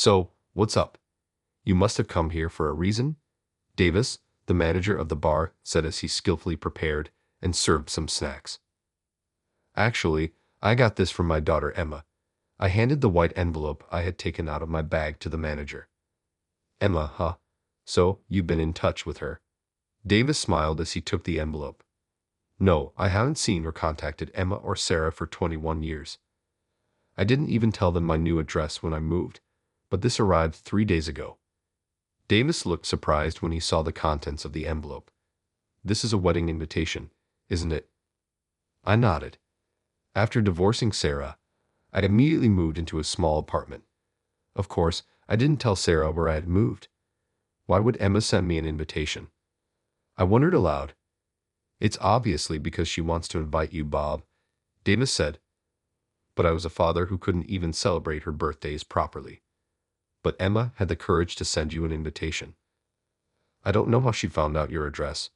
So, what's up? You must have come here for a reason? Davis, the manager of the bar, said as he skillfully prepared and served some snacks. Actually, I got this from my daughter Emma. I handed the white envelope I had taken out of my bag to the manager. Emma, huh? So, you've been in touch with her? Davis smiled as he took the envelope. No, I haven't seen or contacted Emma or Sarah for 21 years. I didn't even tell them my new address when I moved, but this arrived 3 days ago. Davis looked surprised when he saw the contents of the envelope. This is a wedding invitation, isn't it? I nodded. After divorcing Sarah, I immediately moved into a small apartment. Of course, I didn't tell Sarah where I had moved. Why would Emma send me an invitation? I wondered aloud. It's obviously because she wants to invite you, Bob, Davis said. But I was a father who couldn't even celebrate her birthdays properly. But Emma had the courage to send you an invitation. I don't know how she found out your address,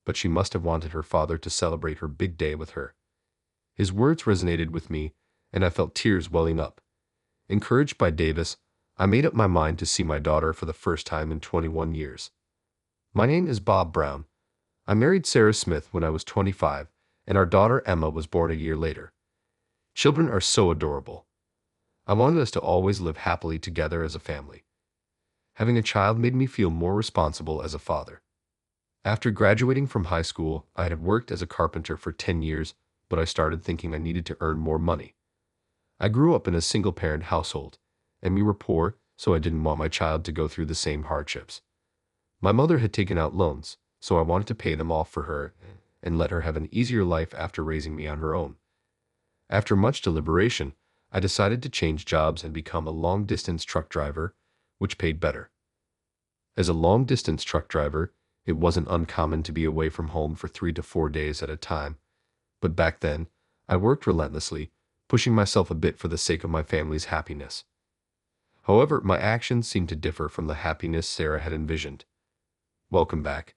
but she must have wanted her father to celebrate her big day with her. His words resonated with me, and I felt tears welling up. Encouraged by Davis, I made up my mind to see my daughter for the first time in 21 years. My name is Bob Brown. I married Sarah Smith when I was 25, and our daughter Emma was born a year later. Children are so adorable. I wanted us to always live happily together as a family. Having a child made me feel more responsible as a father. After graduating from high school, I had worked as a carpenter for 10 years, but I started thinking I needed to earn more money. I grew up in a single-parent household, and we were poor, so I didn't want my child to go through the same hardships. My mother had taken out loans, so I wanted to pay them off for her and let her have an easier life after raising me on her own. After much deliberation, I decided to change jobs and become a long-distance truck driver, which paid better. As a long-distance truck driver, it wasn't uncommon to be away from home for 3 to 4 days at a time, but back then, I worked relentlessly, pushing myself a bit for the sake of my family's happiness. However, my actions seemed to differ from the happiness Sarah had envisioned. Welcome back.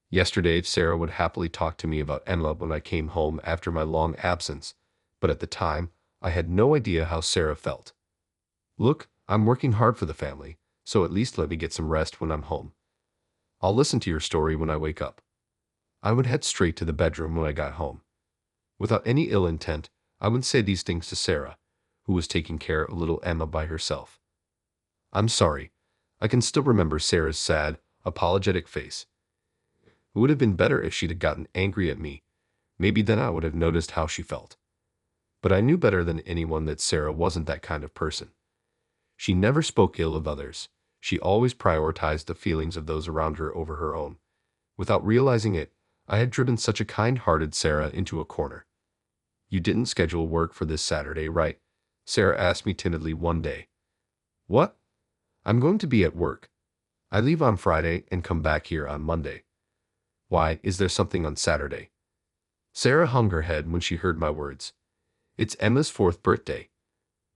Yesterday, Sarah would happily talk to me about Emma when I came home after my long absence, but at the time, I had no idea how Sarah felt. Look, I'm working hard for the family, so at least let me get some rest when I'm home. I'll listen to your story when I wake up. I would head straight to the bedroom when I got home. Without any ill intent, I would say these things to Sarah, who was taking care of little Emma by herself. I'm sorry. I can still remember Sarah's sad, apologetic face. It would have been better if she'd gotten angry at me. Maybe then I would have noticed how she felt. But I knew better than anyone that Sarah wasn't that kind of person. She never spoke ill of others. She always prioritized the feelings of those around her over her own. Without realizing it, I had driven such a kind-hearted Sarah into a corner. You didn't schedule work for this Saturday, right? Sarah asked me timidly one day. What? I'm going to be at work. I leave on Friday and come back here on Monday. Why, is there something on Saturday? Sarah hung her head when she heard my words. It's Emma's 4th birthday.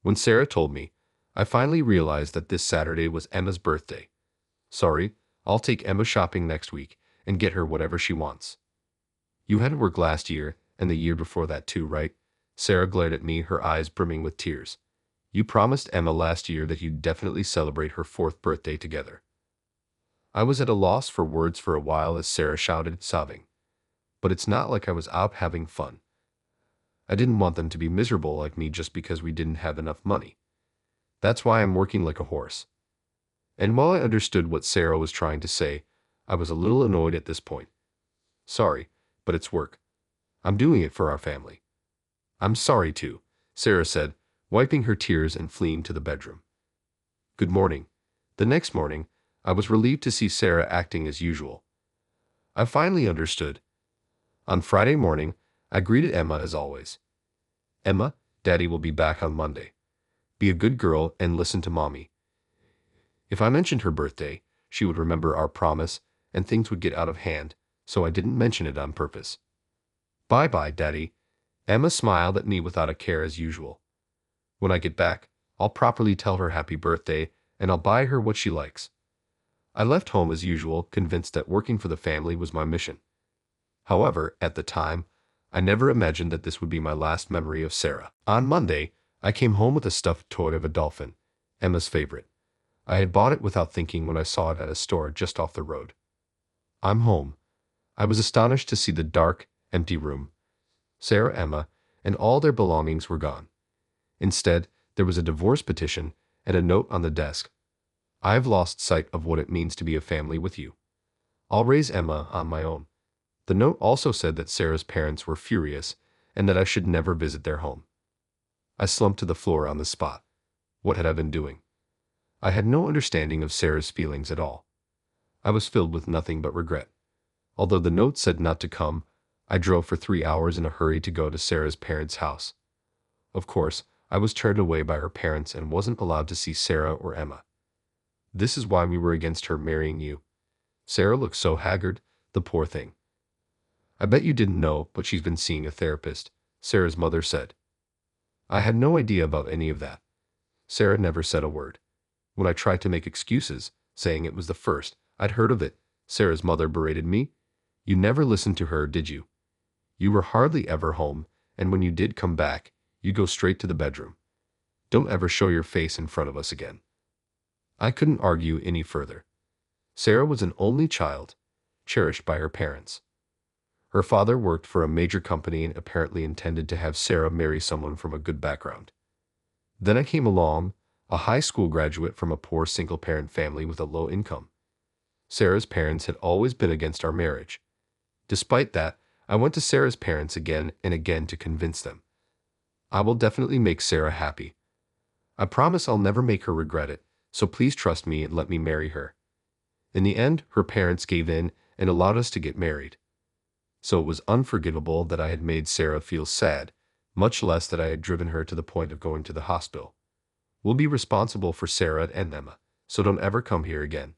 When Sarah told me, I finally realized that this Saturday was Emma's birthday. Sorry, I'll take Emma shopping next week and get her whatever she wants. You had to work last year and the year before that too, right? Sarah glared at me, her eyes brimming with tears. You promised Emma last year that you'd definitely celebrate her 4th birthday together. I was at a loss for words for a while as Sarah shouted, sobbing. But it's not like I was out having fun. I didn't want them to be miserable like me just because we didn't have enough money. That's why I'm working like a horse. And while I understood what Sarah was trying to say, I was a little annoyed at this point. Sorry, but it's work. I'm doing it for our family. I'm sorry too, Sarah said, wiping her tears and fleeing to the bedroom. Good morning. The next morning, I was relieved to see Sarah acting as usual. I finally understood. On Friday morning, I greeted Emma as always. Emma, Daddy will be back on Monday. Be a good girl and listen to Mommy. If I mentioned her birthday, she would remember our promise and things would get out of hand, so I didn't mention it on purpose. Bye-bye, Daddy. Emma smiled at me without a care as usual. When I get back, I'll properly tell her happy birthday and I'll buy her what she likes. I left home as usual, convinced that working for the family was my mission. However, at the time, I never imagined that this would be my last memory of Sarah. On Monday, I came home with a stuffed toy of a dolphin, Emma's favorite. I had bought it without thinking when I saw it at a store just off the road. I'm home. I was astonished to see the dark, empty room. Sarah, Emma, and all their belongings were gone. Instead, there was a divorce petition and a note on the desk. I've lost sight of what it means to be a family with you. I'll raise Emma on my own. The note also said that Sarah's parents were furious and that I should never visit their home. I slumped to the floor on the spot. What had I been doing? I had no understanding of Sarah's feelings at all. I was filled with nothing but regret. Although the note said not to come, I drove for 3 hours in a hurry to go to Sarah's parents' house. Of course, I was turned away by her parents and wasn't allowed to see Sarah or Emma. This is why we were against her marrying you. Sarah looked so haggard, the poor thing. I bet you didn't know, but she's been seeing a therapist, Sarah's mother said. I had no idea about any of that. Sarah never said a word. When I tried to make excuses, saying it was the first I'd heard of it, Sarah's mother berated me. You never listened to her, did you? You were hardly ever home, and when you did come back, you go straight to the bedroom. Don't ever show your face in front of us again. I couldn't argue any further. Sarah was an only child, cherished by her parents. Her father worked for a major company and apparently intended to have Sarah marry someone from a good background. Then I came along, a high school graduate from a poor single-parent family with a low income. Sarah's parents had always been against our marriage. Despite that, I went to Sarah's parents again and again to convince them. I will definitely make Sarah happy. I promise I'll never make her regret it, so please trust me and let me marry her. In the end, her parents gave in and allowed us to get married. So it was unforgivable that I had made Sarah feel sad, much less that I had driven her to the point of going to the hospital. We'll be responsible for Sarah and Emma, so don't ever come here again.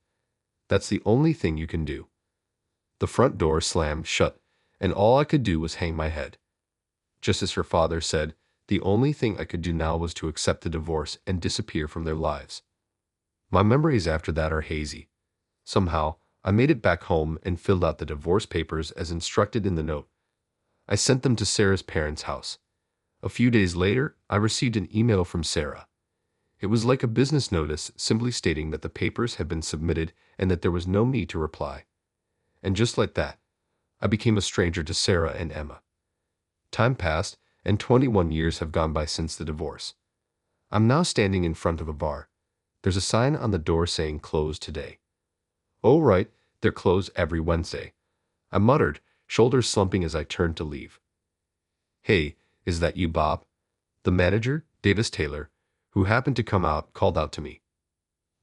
That's the only thing you can do. The front door slammed shut, and all I could do was hang my head. Just as her father said, the only thing I could do now was to accept the divorce and disappear from their lives. My memories after that are hazy. Somehow, I made it back home and filled out the divorce papers as instructed in the note. I sent them to Sarah's parents' house. A few days later, I received an email from Sarah. It was like a business notice simply stating that the papers had been submitted and that there was no need to reply. And just like that, I became a stranger to Sarah and Emma. Time passed, and 21 years have gone by since the divorce. I'm now standing in front of a bar. There's a sign on the door saying closed today. Oh right, they're closed every Wednesday. I muttered, shoulders slumping as I turned to leave. Hey, is that you, Bob? The manager, Davis Taylor, who happened to come out, called out to me.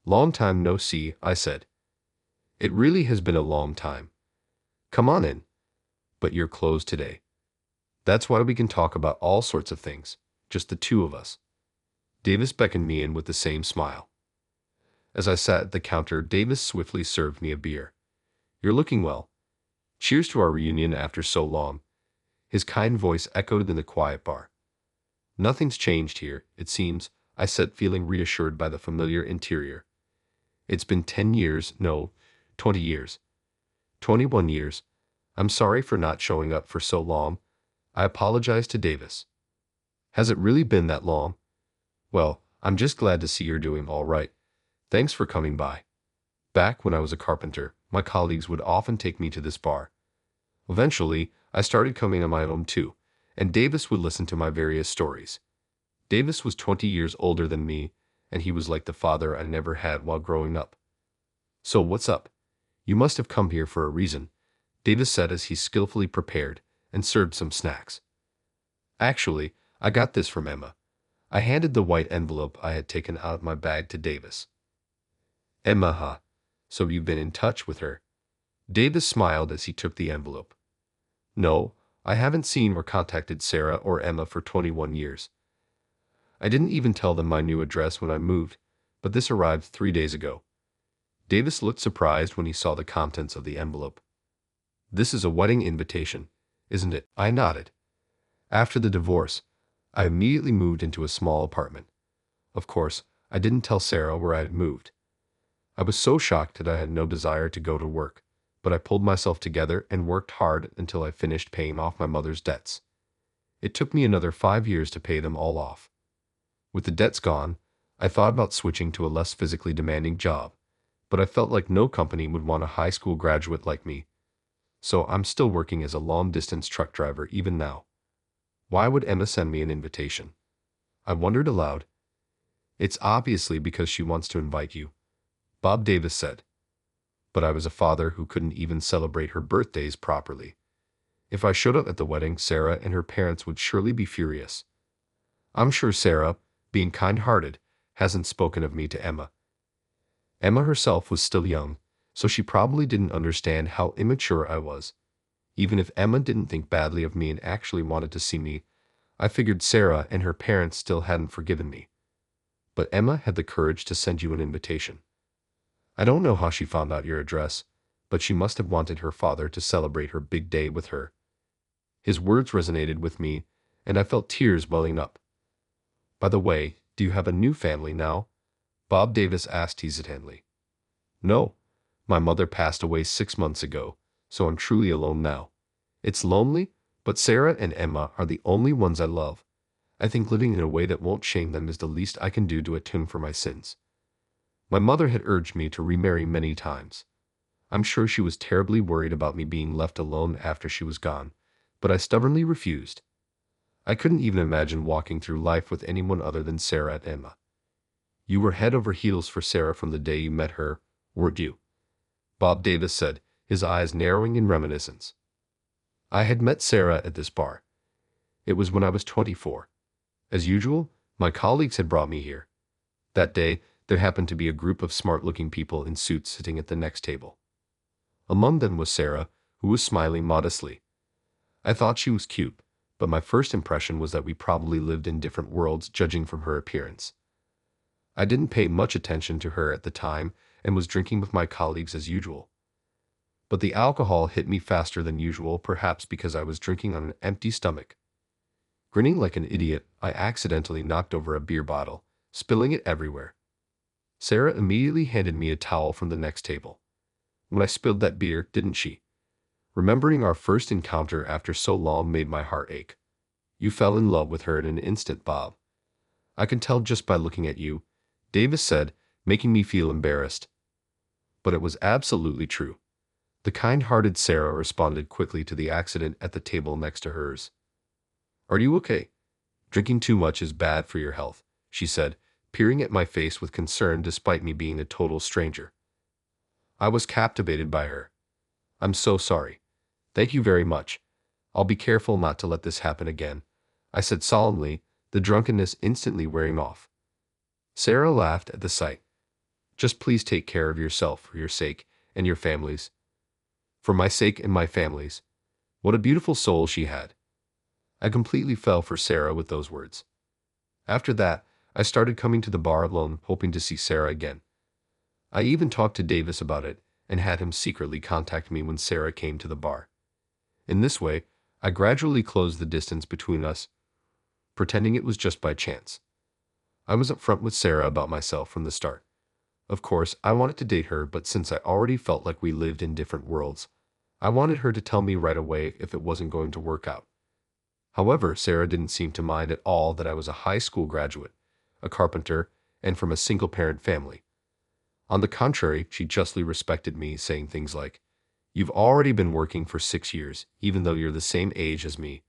Long time no see, I said. It really has been a long time. Come on in. But you're closed today. That's why we can talk about all sorts of things, just the two of us. Davis beckoned me in with the same smile. As I sat at the counter, Davis swiftly served me a beer. You're looking well. Cheers to our reunion after so long. His kind voice echoed in the quiet bar. Nothing's changed here, it seems, I said, feeling reassured by the familiar interior. It's been 10 years, no, 20 years. 21 years. I'm sorry for not showing up for so long. I apologized to Davis. Has it really been that long? Well, I'm just glad to see you're doing all right. Thanks for coming by. Back when I was a carpenter, my colleagues would often take me to this bar. Eventually, I started coming on my own too, and Davis would listen to my various stories. Davis was 20 years older than me, and he was like the father I never had while growing up. So what's up? You must have come here for a reason, Davis said as he skillfully prepared and served some snacks. Actually, I got this from Emma. I handed the white envelope I had taken out of my bag to Davis. Emma, huh? So you've been in touch with her? Davis smiled as he took the envelope. No, I haven't seen or contacted Sarah or Emma for 21 years. I didn't even tell them my new address when I moved, but this arrived 3 days ago. Davis looked surprised when he saw the contents of the envelope. This is a wedding invitation, isn't it? I nodded. After the divorce, I immediately moved into a small apartment. Of course, I didn't tell Sarah where I had moved. I was so shocked that I had no desire to go to work, but I pulled myself together and worked hard until I finished paying off my mother's debts. It took me another 5 years to pay them all off. With the debts gone, I thought about switching to a less physically demanding job, but I felt like no company would want a high school graduate like me. So I'm still working as a long-distance truck driver even now. Why would Emma send me an invitation? I wondered aloud. It's obviously because she wants to invite you, Bob Davis said. But I was a father who couldn't even celebrate her birthdays properly. If I showed up at the wedding, Sarah and her parents would surely be furious. I'm sure Sarah, being kind-hearted, hasn't spoken of me to Emma. Emma herself was still young, so she probably didn't understand how immature I was. Even if Emma didn't think badly of me and actually wanted to see me, I figured Sarah and her parents still hadn't forgiven me. But Emma had the courage to send you an invitation. I don't know how she found out your address, but she must have wanted her father to celebrate her big day with her. His words resonated with me, and I felt tears welling up. By the way, do you have a new family now? Bob Davis asked hesitantly. No, my mother passed away 6 months ago, so I'm truly alone now. It's lonely, but Sarah and Emma are the only ones I love. I think living in a way that won't shame them is the least I can do to atone for my sins. My mother had urged me to remarry many times. I'm sure she was terribly worried about me being left alone after she was gone, but I stubbornly refused. I couldn't even imagine walking through life with anyone other than Sarah and Emma. You were head over heels for Sarah from the day you met her, weren't you? Bob Davis said, his eyes narrowing in reminiscence. I had met Sarah at this bar. It was when I was 24. As usual, my colleagues had brought me here. That day, there happened to be a group of smart-looking people in suits sitting at the next table. Among them was Sarah, who was smiling modestly. I thought she was cute, but my first impression was that we probably lived in different worlds judging from her appearance. I didn't pay much attention to her at the time and was drinking with my colleagues as usual. But the alcohol hit me faster than usual, perhaps because I was drinking on an empty stomach. Grinning like an idiot, I accidentally knocked over a beer bottle, spilling it everywhere. Sarah immediately handed me a towel from the next table. When I spilled that beer, didn't she? Remembering our first encounter after so long made my heart ache. You fell in love with her in an instant, Bob. I can tell just by looking at you, Davis said, making me feel embarrassed. But it was absolutely true. The kind-hearted Sarah responded quickly to the accident at the table next to hers. Are you okay? Drinking too much is bad for your health, she said, peering at my face with concern despite me being a total stranger. I was captivated by her. I'm so sorry. Thank you very much. I'll be careful not to let this happen again, I said solemnly, the drunkenness instantly wearing off. Sarah laughed at the sight. Just please take care of yourself for your sake and your family's. For my sake and my family's. What a beautiful soul she had. I completely fell for Sarah with those words. After that, I started coming to the bar alone, hoping to see Sarah again. I even talked to Davis about it and had him secretly contact me when Sarah came to the bar. In this way, I gradually closed the distance between us, pretending it was just by chance. I was upfront with Sarah about myself from the start. Of course, I wanted to date her, but since I already felt like we lived in different worlds, I wanted her to tell me right away if it wasn't going to work out. However, Sarah didn't seem to mind at all that I was a high school graduate, a carpenter, and from a single-parent family. On the contrary, she justly respected me, saying things like, "You've already been working for 6 years, even though you're the same age as me.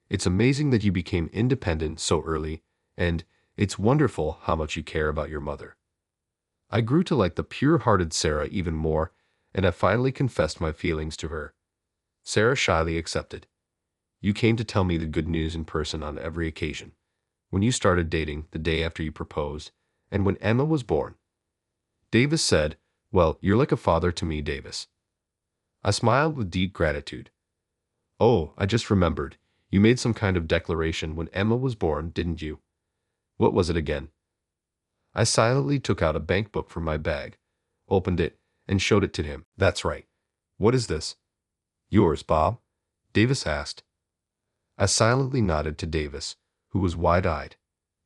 It's amazing that you became independent so early, and it's wonderful how much you care about your mother." I grew to like the pure-hearted Sarah even more, and I finally confessed my feelings to her. Sarah shyly accepted. You came to tell me the good news in person on every occasion. When you started dating, the day after you proposed, and when Emma was born. Davis said, "Well, you're like a father to me, Davis." I smiled with deep gratitude. "Oh, I just remembered. You made some kind of declaration when Emma was born, didn't you? What was it again?" I silently took out a bank book from my bag, opened it, and showed it to him. "That's right. What is this?" "Yours, Bob?" Davis asked. I silently nodded to Davis, who was wide-eyed.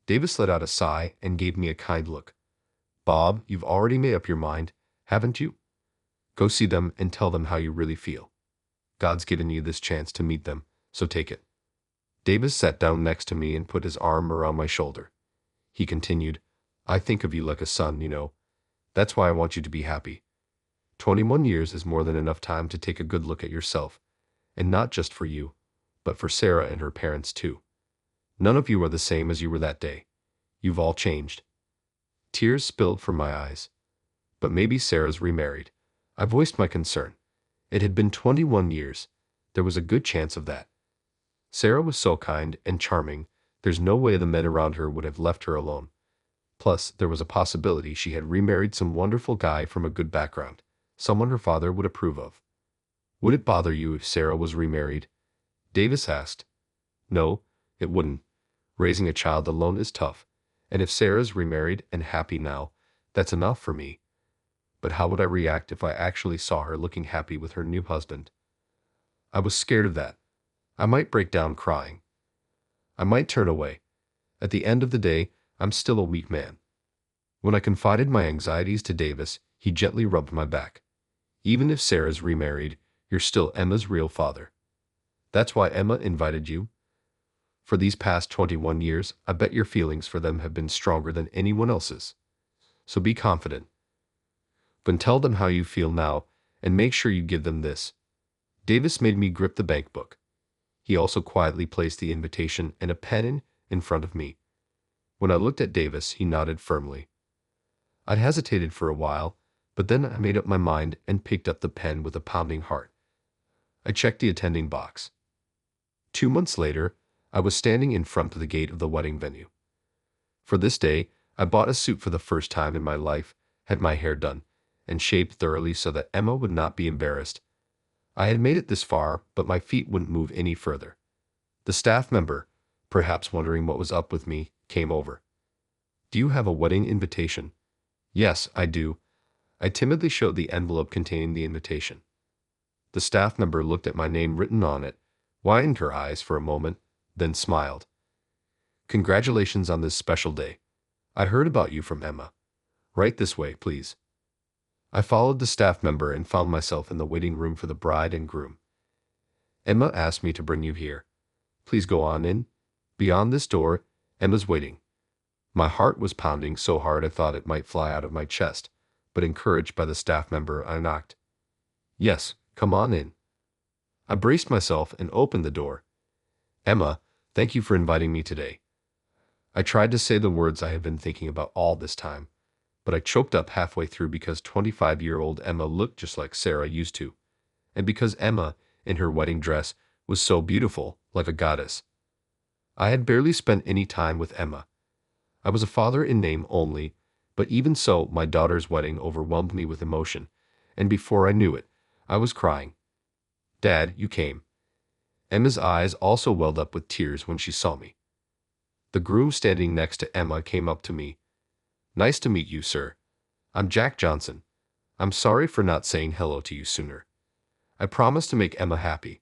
Davis let out a sigh and gave me a kind look. "Bob, you've already made up your mind, haven't you? Go see them and tell them how you really feel. God's given you this chance to meet them, so take it." Davis sat down next to me and put his arm around my shoulder. He continued, I think of you like a son, you know. That's why I want you to be happy. 21 years is more than enough time to take a good look at yourself, and not just for you, but for Sarah and her parents too. None of you are the same as you were that day. You've all changed. Tears spilled from my eyes. But maybe Sarah's remarried. I voiced my concern. It had been 21 years. There was a good chance of that. Sarah was so kind and charming, there's no way the men around her would have left her alone. Plus, there was a possibility she had remarried some wonderful guy from a good background, someone her father would approve of. Would it bother you if Sarah was remarried? Davis asked. No, it wouldn't. Raising a child alone is tough, and if Sarah's remarried and happy now, that's enough for me. But how would I react if I actually saw her looking happy with her new husband? I was scared of that. I might break down crying. I might turn away. At the end of the day, I'm still a weak man. When I confided my anxieties to Davis, he gently rubbed my back. Even if Sarah's remarried, you're still Emma's real father. That's why Emma invited you. For these past 21 years, I bet your feelings for them have been stronger than anyone else's. So be confident. But tell them how you feel now, and make sure you give them this. Davis made me grip the bank book. He also quietly placed the invitation and a pen in front of me. When I looked at Davis, he nodded firmly. I'd hesitated for a while, but then I made up my mind and picked up the pen with a pounding heart. I checked the attending box. 2 months later, I was standing in front of the gate of the wedding venue. For this day, I bought a suit for the first time in my life, had my hair done, and shaved thoroughly so that Emma would not be embarrassed. I had made it this far, but my feet wouldn't move any further. The staff member, perhaps wondering what was up with me, came over. Do you have a wedding invitation? Yes, I do. I timidly showed the envelope containing the invitation. The staff member looked at my name written on it, widened her eyes for a moment, then smiled. Congratulations on this special day. I heard about you from Emma. Right this way, please. I followed the staff member and found myself in the waiting room for the bride and groom. Emma asked me to bring you here. Please go on in. Beyond this door, Emma's waiting. My heart was pounding so hard I thought it might fly out of my chest, but encouraged by the staff member, I knocked. Yes, come on in. I braced myself and opened the door. Emma, thank you for inviting me today. I tried to say the words I had been thinking about all this time, but I choked up halfway through because 25-year-old Emma looked just like Sarah used to, and because Emma, in her wedding dress, was so beautiful, like a goddess. I had barely spent any time with Emma. I was a father in name only, but even so, my daughter's wedding overwhelmed me with emotion, and before I knew it, I was crying. Dad, you came. Emma's eyes also welled up with tears when she saw me. The groom standing next to Emma came up to me. Nice to meet you, sir. I'm Jack Johnson. I'm sorry for not saying hello to you sooner. I promised to make Emma happy.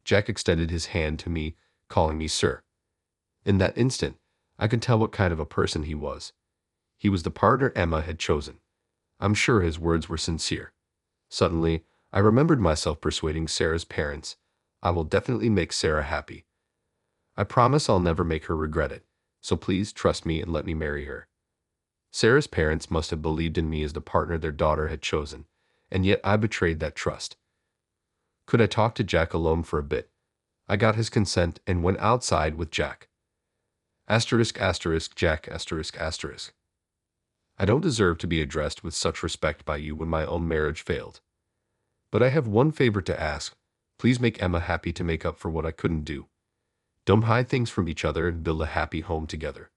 Jack extended his hand to me, calling me sir. In that instant, I could tell what kind of a person he was. He was the partner Emma had chosen. I'm sure his words were sincere. Suddenly, I remembered myself persuading Sarah's parents. I will definitely make Sarah happy. I promise I'll never make her regret it, so please trust me and let me marry her. Sarah's parents must have believed in me as the partner their daughter had chosen, and yet I betrayed that trust. Could I talk to Jack alone for a bit? I got his consent and went outside with Jack. Jack. I don't deserve to be addressed with such respect by you when my own marriage failed. But I have one favor to ask. Please make Emma happy to make up for what I couldn't do. Don't hide things from each other and build a happy home together.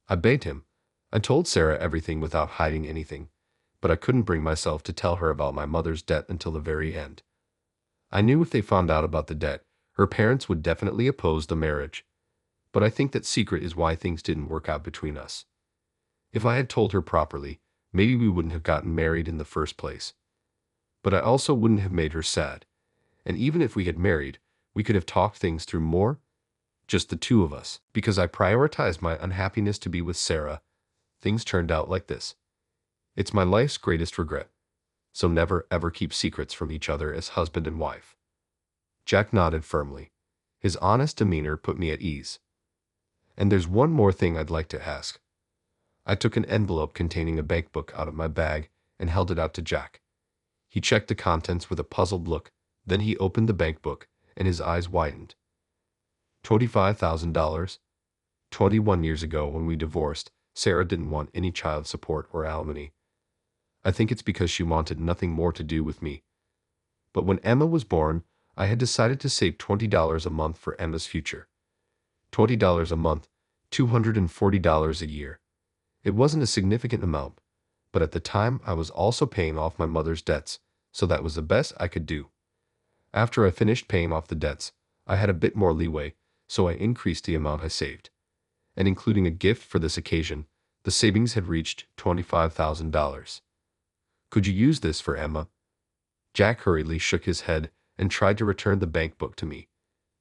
I begged him. I told Sarah everything without hiding anything, but I couldn't bring myself to tell her about my mother's debt until the very end. I knew if they found out about the debt, her parents would definitely oppose the marriage. But I think that secret is why things didn't work out between us. If I had told her properly, maybe we wouldn't have gotten married in the first place. But I also wouldn't have made her sad. And even if we had married, we could have talked things through more, just the two of us. Because I prioritized my unhappiness to be with Sarah, things turned out like this. It's my life's greatest regret. So never ever keep secrets from each other as husband and wife. Jack nodded firmly. His honest demeanor put me at ease. And there's one more thing I'd like to ask. I took an envelope containing a bankbook out of my bag and held it out to Jack. He checked the contents with a puzzled look. Then he opened the bankbook, and his eyes widened. $25,000. 21 years ago when we divorced, Sarah didn't want any child support or alimony. I think it's because she wanted nothing more to do with me. But when Emma was born, I had decided to save $20 a month for Emma's future. $20 a month, $240 a year. It wasn't a significant amount, but at the time I was also paying off my mother's debts, so that was the best I could do. After I finished paying off the debts, I had a bit more leeway, so I increased the amount I saved. And including a gift for this occasion, the savings had reached $25,000. Could you use this for Emma? Jack hurriedly shook his head and tried to return the bankbook to me.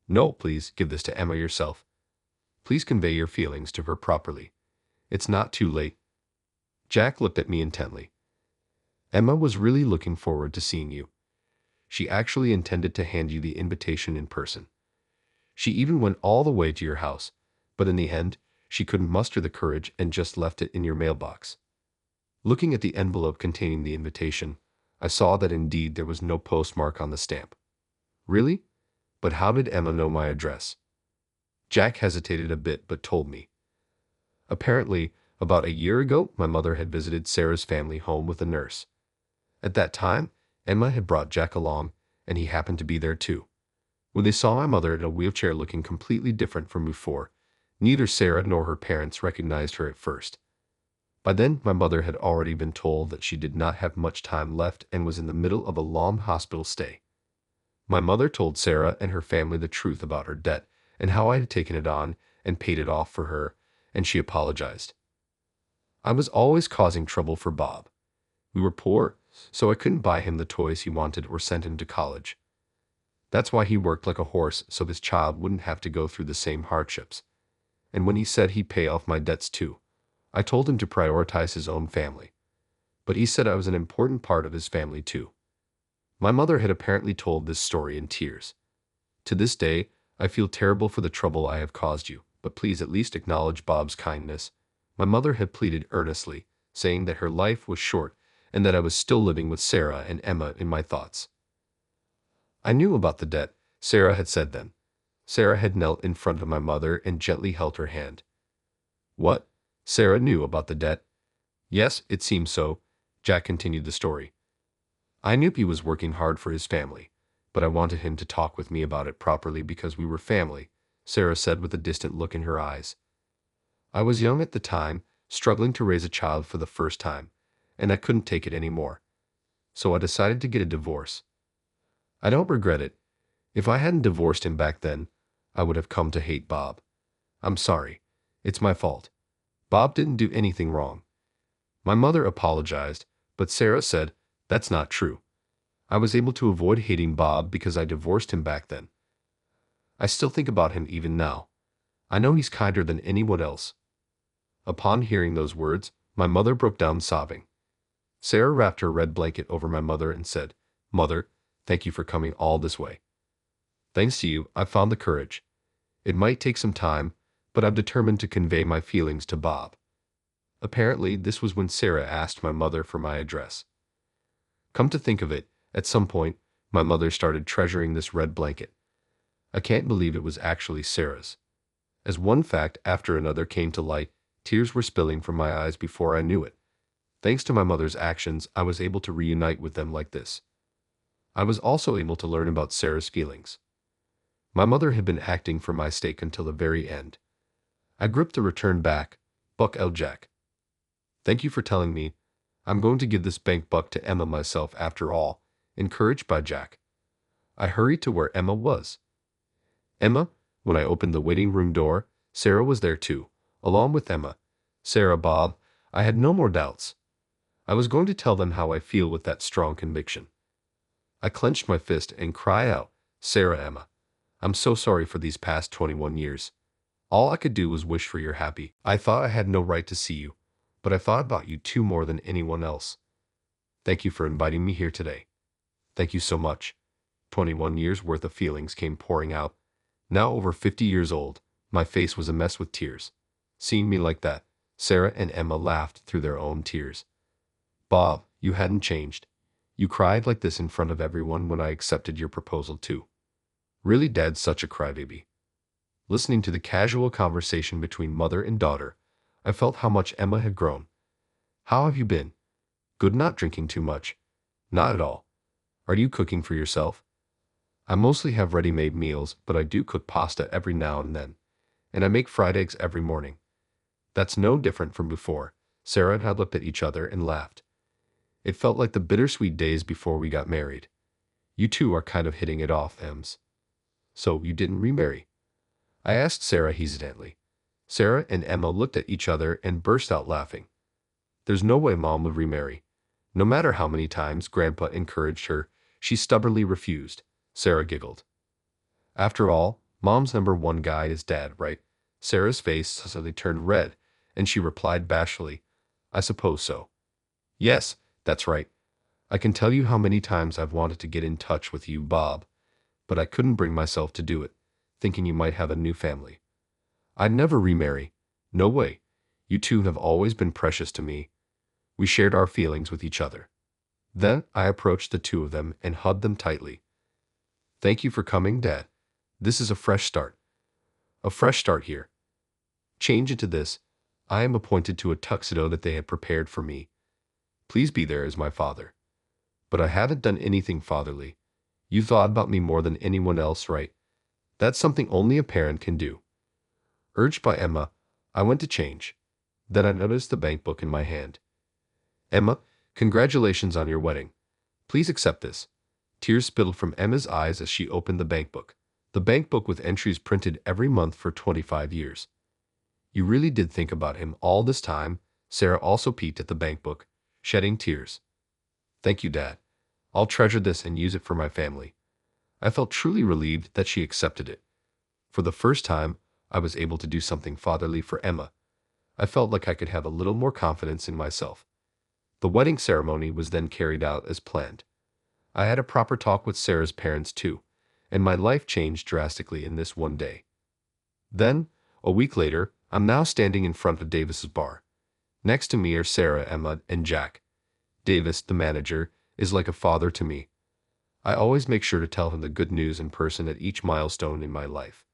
No, please give this to Emma yourself. Please convey your feelings to her properly. It's not too late. Jack looked at me intently. Emma was really looking forward to seeing you. She actually intended to hand you the invitation in person. She even went all the way to your house, but in the end, she couldn't muster the courage and just left it in your mailbox. Looking at the envelope containing the invitation, I saw that indeed there was no postmark on the stamp. Really? But how did Emma know my address? Jack hesitated a bit but told me. Apparently, about a year ago, my mother had visited Sarah's family home with a nurse. At that time, Emma had brought Jack along, and he happened to be there too. When they saw my mother in a wheelchair looking completely different from before, neither Sarah nor her parents recognized her at first. By then, my mother had already been told that she did not have much time left and was in the middle of a long hospital stay. My mother told Sarah and her family the truth about her debt and how I had taken it on and paid it off for her, and she apologized. I was always causing trouble for Bob. We were poor, so I couldn't buy him the toys he wanted or send him to college. That's why he worked like a horse so his child wouldn't have to go through the same hardships. And when he said he'd pay off my debts too, I told him to prioritize his own family. But he said I was an important part of his family too. My mother had apparently told this story in tears. To this day, I feel terrible for the trouble I have caused you, but please at least acknowledge Bob's kindness. My mother had pleaded earnestly, saying that her life was short and that I was still living with Sarah and Emma in my thoughts. I knew about the debt, Sarah had said then. Sarah had knelt in front of my mother and gently held her hand. What? Sarah knew about the debt? Yes, it seemed so. Jack continued the story. I knew he was working hard for his family, but I wanted him to talk with me about it properly because we were family, Sarah said with a distant look in her eyes. I was young at the time, struggling to raise a child for the first time, and I couldn't take it anymore. So I decided to get a divorce. I don't regret it. If I hadn't divorced him back then, I would have come to hate Bob. I'm sorry. It's my fault. Bob didn't do anything wrong. My mother apologized, but Sarah said, that's not true. I was able to avoid hating Bob because I divorced him back then. I still think about him even now. I know he's kinder than anyone else. Upon hearing those words, my mother broke down sobbing. Sarah wrapped her red blanket over my mother and said, Mother, thank you for coming all this way. Thanks to you, I found the courage. It might take some time, but I'm determined to convey my feelings to Bob. Apparently, this was when Sarah asked my mother for my address. Come to think of it, at some point, my mother started treasuring this red blanket. I can't believe it was actually Sarah's. As one fact after another came to light, tears were spilling from my eyes before I knew it. Thanks to my mother's actions, I was able to reunite with them like this. I was also able to learn about Sarah's feelings. My mother had been acting for my stake until the very end. I gripped the return back, Buck L. Jack. Thank you for telling me. I'm going to give this bank buck to Emma myself after all, encouraged by Jack. I hurried to where Emma was. Emma, when I opened the waiting room door, Sarah was there too, along with Emma. Sarah, Bob, I had no more doubts. I was going to tell them how I feel with that strong conviction. I clenched my fist and cried out, Sarah, Emma, I'm so sorry for these past 21 years. All I could do was wish for your happy. I thought I had no right to see you, but I thought about you too more than anyone else. Thank you for inviting me here today. Thank you so much. 21 years worth of feelings came pouring out. Now over 50 years old, my face was a mess with tears. Seeing me like that, Sarah and Emma laughed through their own tears. Bob, you hadn't changed. You cried like this in front of everyone when I accepted your proposal too. Really, Dad's such a crybaby. Listening to the casual conversation between mother and daughter, I felt how much Emma had grown. How have you been? Good, not drinking too much. Not at all. Are you cooking for yourself? I mostly have ready-made meals, but I do cook pasta every now and then. And I make fried eggs every morning. That's no different from before. Sarah and I looked at each other and laughed. It felt like the bittersweet days before we got married. You two are kind of hitting it off, Ems. So you didn't remarry? I asked Sarah hesitantly. Sarah and Emma looked at each other and burst out laughing. There's no way Mom would remarry. No matter how many times Grandpa encouraged her, she stubbornly refused. Sarah giggled. After all, Mom's number one guy is Dad, right? Sarah's face suddenly turned red, and she replied bashfully, I suppose so. Yes, that's right. I can tell you how many times I've wanted to get in touch with you, Bob, but I couldn't bring myself to do it, thinking you might have a new family. I'd never remarry. No way. You two have always been precious to me. We shared our feelings with each other. Then I approached the two of them and hugged them tightly. Thank you for coming, Dad. This is a fresh start. A fresh start here. Change into this. I am appointed to a tuxedo that they had prepared for me. Please be there as my father. But I haven't done anything fatherly. You thought about me more than anyone else, right? That's something only a parent can do. Urged by Emma, I went to change. Then I noticed the bank book in my hand. Emma, congratulations on your wedding. Please accept this. Tears spilled from Emma's eyes as she opened the bank book. The bank book with entries printed every month for 25 years. You really did think about him all this time. Sarah also peeked at the bank book, shedding tears. Thank you, Dad. I'll treasure this and use it for my family. I felt truly relieved that she accepted it. For the first time, I was able to do something fatherly for Emma. I felt like I could have a little more confidence in myself. The wedding ceremony was then carried out as planned. I had a proper talk with Sarah's parents too, and my life changed drastically in this one day. Then, a week later, I'm now standing in front of Davis's bar. Next to me are Sarah, Emma, and Jack. Davis, the manager, is like a father to me. I always make sure to tell him the good news in person at each milestone in my life.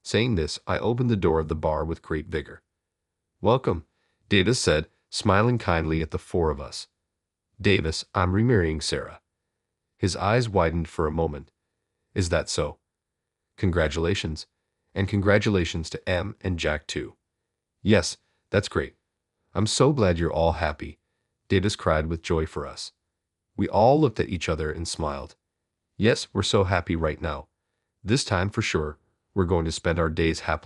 Saying this, I opened the door of the bar with great vigor. Welcome, Davis said, smiling kindly at the four of us. Davis, I'm remarrying Sarah. His eyes widened for a moment. Is that so? Congratulations. And congratulations to Em and Jack too. Yes, that's great. I'm so glad you're all happy. Davis cried with joy for us. We all looked at each other and smiled. Yes, we're so happy right now. This time for sure, we're going to spend our days happily.